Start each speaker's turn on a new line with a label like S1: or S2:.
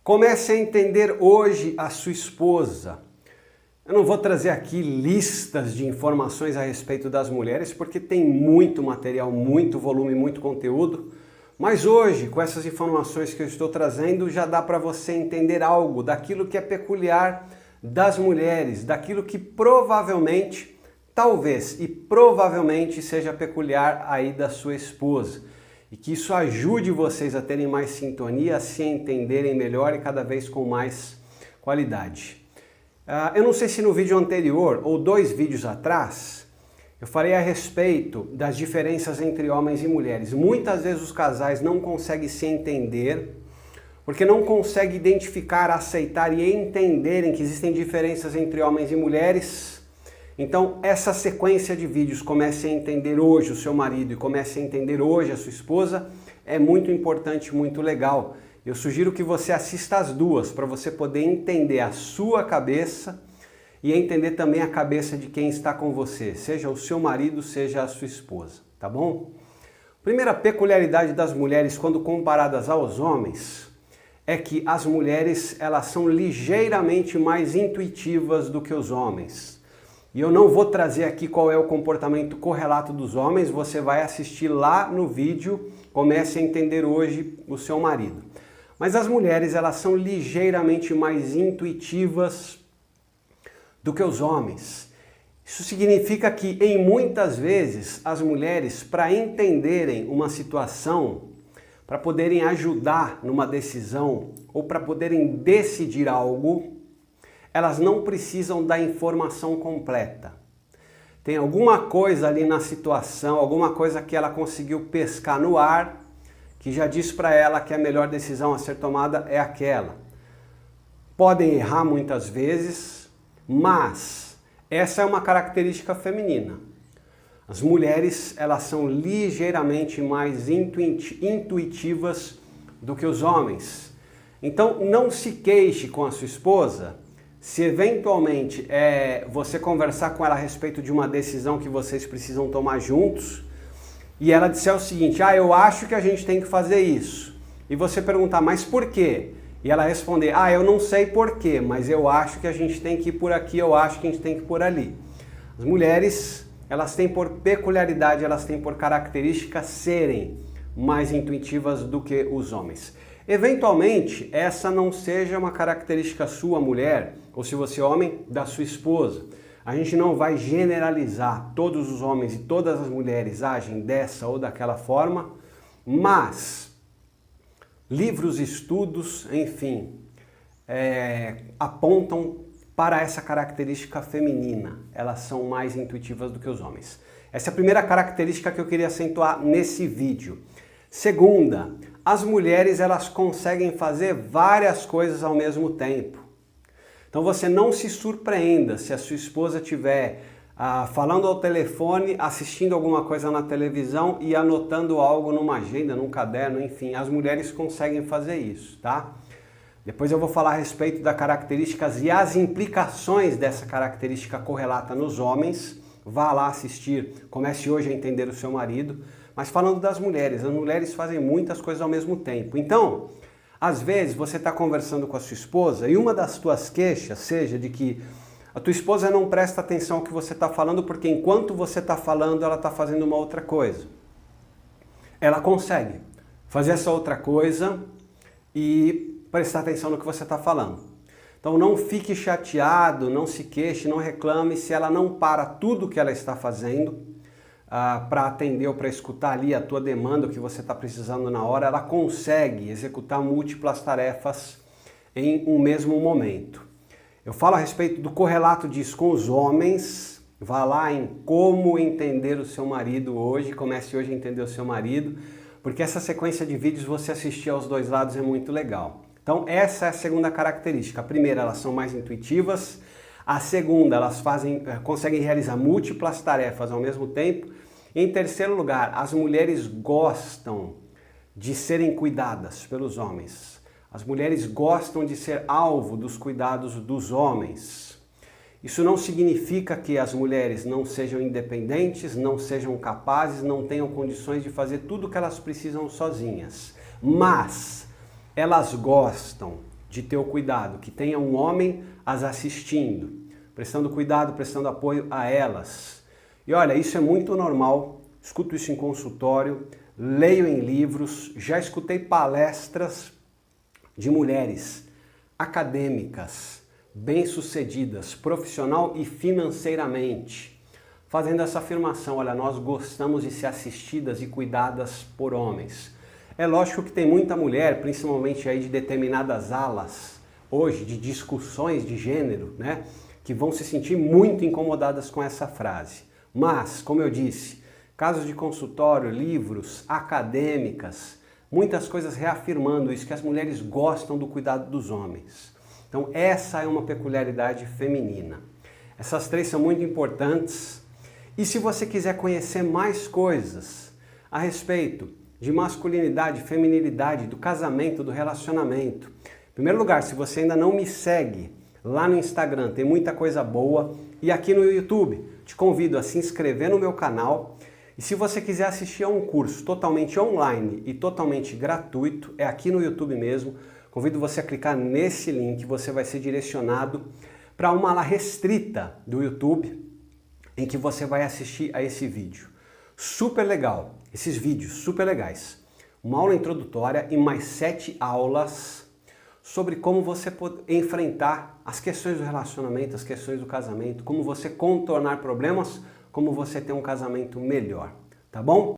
S1: Comece a entender hoje a sua esposa. Eu não vou trazer aqui listas de informações a respeito das mulheres, porque tem muito material, muito volume, muito conteúdo. Mas hoje, com essas informações que eu estou trazendo, já dá para você entender algo daquilo que é peculiar das mulheres, daquilo que provavelmente, talvez e provavelmente seja peculiar aí da sua esposa. E que isso ajude vocês a terem mais sintonia, a se entenderem melhor e cada vez com mais qualidade. Eu não sei se no vídeo anterior ou 2 vídeos atrás eu falei a respeito das diferenças entre homens e mulheres. Muitas vezes os casais não conseguem se entender porque não conseguem identificar, aceitar e entenderem que existem diferenças entre homens e mulheres. Então, essa sequência de vídeos, comece a entender hoje o seu marido e comece a entender hoje a sua esposa, é muito importante, muito legal. Eu sugiro que você assista as duas, para você poder entender a sua cabeça e entender também a cabeça de quem está com você, seja o seu marido, seja a sua esposa, tá bom? Primeira peculiaridade das mulheres quando comparadas aos homens é que as mulheres, elas são ligeiramente mais intuitivas do que os homens. E eu não vou trazer aqui qual é o comportamento correlato dos homens, você vai assistir lá no vídeo, comece a entender hoje o seu marido. Mas as mulheres, elas são ligeiramente mais intuitivas do que os homens. Isso significa que, em muitas vezes, as mulheres, para entenderem uma situação, para poderem ajudar numa decisão ou para poderem decidir algo, elas não precisam da informação completa. Tem alguma coisa ali na situação, alguma coisa que ela conseguiu pescar no ar, que já diz para ela que a melhor decisão a ser tomada é aquela. Podem errar muitas vezes, mas essa é uma característica feminina. As mulheres, elas são ligeiramente mais intuitivas do que os homens. Então, não se queixe com a sua esposa se eventualmente você conversar com ela a respeito de uma decisão que vocês precisam tomar juntos e ela disser o seguinte: eu acho que a gente tem que fazer isso. E você perguntar, mas por quê? E ela responder, eu não sei por quê, mas eu acho que a gente tem que ir por aqui, eu acho que a gente tem que ir por ali. As mulheres, elas têm por peculiaridade, elas têm por característica serem mais intuitivas do que os homens. Eventualmente, essa não seja uma característica sua, mulher, ou se você é homem, da sua esposa. A gente não vai generalizar, todos os homens e todas as mulheres agem dessa ou daquela forma, mas livros, estudos, enfim, apontam para essa característica feminina. Elas são mais intuitivas do que os homens. Essa é a primeira característica que eu queria acentuar nesse vídeo. Segunda, as mulheres, elas conseguem fazer várias coisas ao mesmo tempo. Então você não se surpreenda se a sua esposa estiver falando ao telefone, assistindo alguma coisa na televisão e anotando algo numa agenda, num caderno, enfim, as mulheres conseguem fazer isso, tá? Depois eu vou falar a respeito das características e as implicações dessa característica correlata nos homens. Vá lá assistir, comece hoje a entender o seu marido. Mas falando das mulheres, as mulheres fazem muitas coisas ao mesmo tempo. Então, às vezes você está conversando com a sua esposa e uma das tuas queixas seja de que a tua esposa não presta atenção ao que você está falando porque enquanto você está falando, ela está fazendo uma outra coisa. Ela consegue fazer essa outra coisa e prestar atenção no que você está falando. Então não fique chateado, não se queixe, não reclame se ela não para tudo o que ela está fazendo para atender ou para escutar ali a tua demanda, o que você está precisando na hora. Ela consegue executar múltiplas tarefas em um mesmo momento. Eu falo a respeito do correlato disso com os homens. Vá lá em como entender o seu marido hoje, comece hoje a entender o seu marido, porque essa sequência de vídeos você assistir aos dois lados é muito legal. Então essa é a segunda característica. A primeira, elas são mais intuitivas. A segunda, elas conseguem realizar múltiplas tarefas ao mesmo tempo. Em terceiro lugar, as mulheres gostam de serem cuidadas pelos homens. As mulheres gostam de ser alvo dos cuidados dos homens. Isso não significa que as mulheres não sejam independentes, não sejam capazes, não tenham condições de fazer tudo o que elas precisam sozinhas. Mas elas gostam de ter o cuidado, que tenha um homem as assistindo, prestando cuidado, prestando apoio a elas. E olha, isso é muito normal, escuto isso em consultório, leio em livros, já escutei palestras de mulheres acadêmicas, bem-sucedidas, profissional e financeiramente, fazendo essa afirmação: olha, nós gostamos de ser assistidas e cuidadas por homens. É lógico que tem muita mulher, principalmente aí de determinadas alas, hoje, de discussões de gênero, né, que vão se sentir muito incomodadas com essa frase. Mas, como eu disse, casos de consultório, livros, acadêmicas, muitas coisas reafirmando isso, que as mulheres gostam do cuidado dos homens. Então essa é uma peculiaridade feminina. Essas três são muito importantes. E se você quiser conhecer mais coisas a respeito de masculinidade, feminilidade, do casamento, do relacionamento, em primeiro lugar, se você ainda não me segue lá no Instagram, tem muita coisa boa, e aqui no YouTube, te convido a se inscrever no meu canal. E se você quiser assistir a um curso totalmente online e totalmente gratuito, é aqui no YouTube mesmo, convido você a clicar nesse link, você vai ser direcionado para uma ala restrita do YouTube, em que você vai assistir a esse vídeo. Super legal, esses vídeos super legais. Uma aula introdutória e mais 7 aulas sobre como você pode enfrentar as questões do relacionamento, as questões do casamento, como você contornar problemas, como você ter um casamento melhor, tá bom?